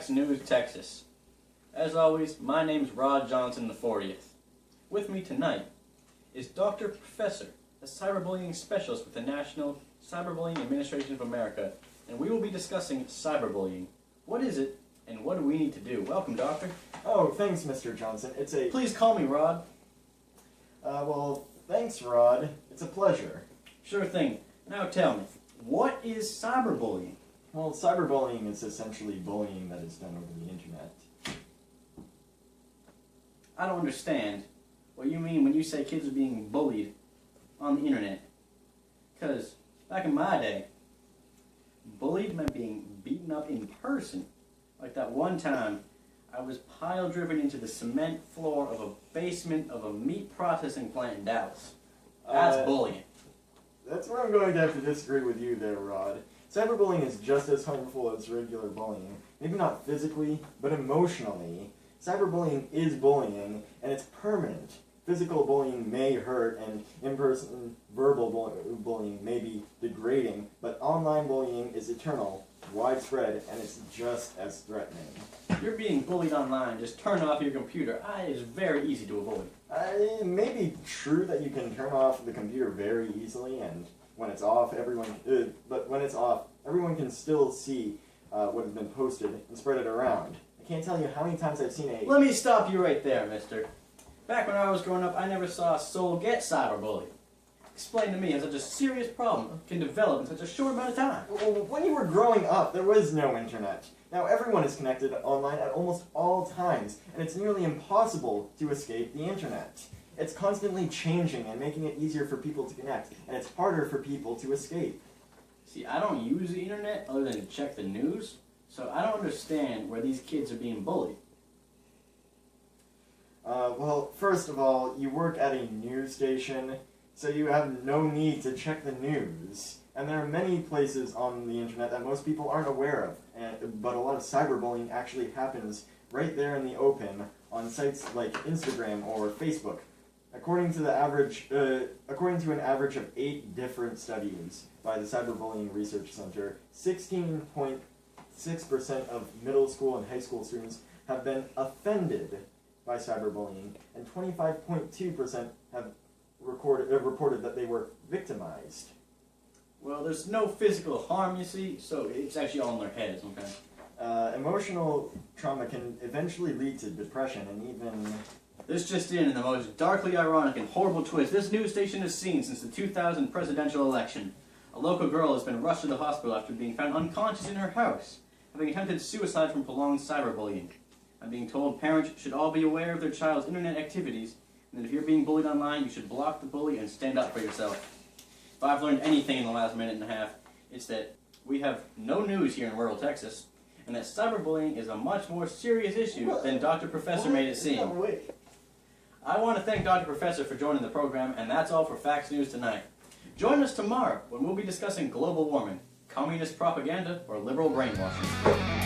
Facts News, Texas. As always, my name's Rod Johnson the 40th. With me tonight is Dr. Professor, a cyberbullying specialist with the National Cyberbullying Administration of America, and we will be discussing cyberbullying. What is it, and what do we need to do? Welcome, Doctor. Oh, thanks, Mr. Johnson. Please call me Rod. Well, thanks, Rod. It's a pleasure. Sure thing. Now tell me, what is cyberbullying? Well, cyberbullying is essentially bullying that is done over the internet. I don't understand what you mean when you say kids are being bullied on the internet. Because back in my day, bullied meant being beaten up in person. Like that one time, I was pile-driven into the cement floor of a basement of a meat processing plant in Dallas. That's bullying. That's where I'm going to have to disagree with you there, Rod. Cyberbullying is just as harmful as regular bullying. Maybe not physically, but emotionally. Cyberbullying is bullying, and it's permanent. Physical bullying may hurt, and in-person verbal bullying may be degrading, but online bullying is eternal, widespread, and it's just as threatening. You're being bullied online. Just turn off your computer. It is very easy to avoid. It may be true that you can turn off the computer very easily, and when it's off, but when it's off, everyone can still see what has been posted and spread it around. I can't tell you how many times I've seen Let me stop you right there, mister. Back when I was growing up, I never saw a soul get cyberbullied. Explain to me how such a serious problem can develop in such a short amount of time. Well, when you were growing up, there was no internet. Now everyone is connected online at almost all times, and it's nearly impossible to escape the internet. It's constantly changing and making it easier for people to connect, and it's harder for people to escape. See, I don't use the internet other than to check the news, so I don't understand where these kids are being bullied. Well, first of all, you work at a news station, so you have no need to check the news. And there are many places on the internet that most people aren't aware of, but a lot of cyberbullying actually happens right there in the open on sites like Instagram or Facebook. According to an average of 8 different studies by the Cyberbullying Research Center, 16.6% of middle school and high school students have been offended by cyberbullying, and 25.2% have reported that they were victimized. Well, there's no physical harm, you see, so it's actually all in their heads, okay? Emotional trauma can eventually lead to depression and even... This just in the most darkly ironic and horrible twist this news station has seen since the 2000 presidential election. A local girl has been rushed to the hospital after being found unconscious in her house, having attempted suicide from prolonged cyberbullying. I'm being told parents should all be aware of their child's internet activities, and that if you're being bullied online, you should block the bully and stand up for yourself. If I've learned anything in the last minute and a half, it's that we have no news here in rural Texas, and that cyberbullying is a much more serious issue than Dr. Professor made it seem. I want to thank Dr. Professor for joining the program, and that's all for Facts News tonight. Join us tomorrow when we'll be discussing global warming, communist propaganda, or liberal brainwashing.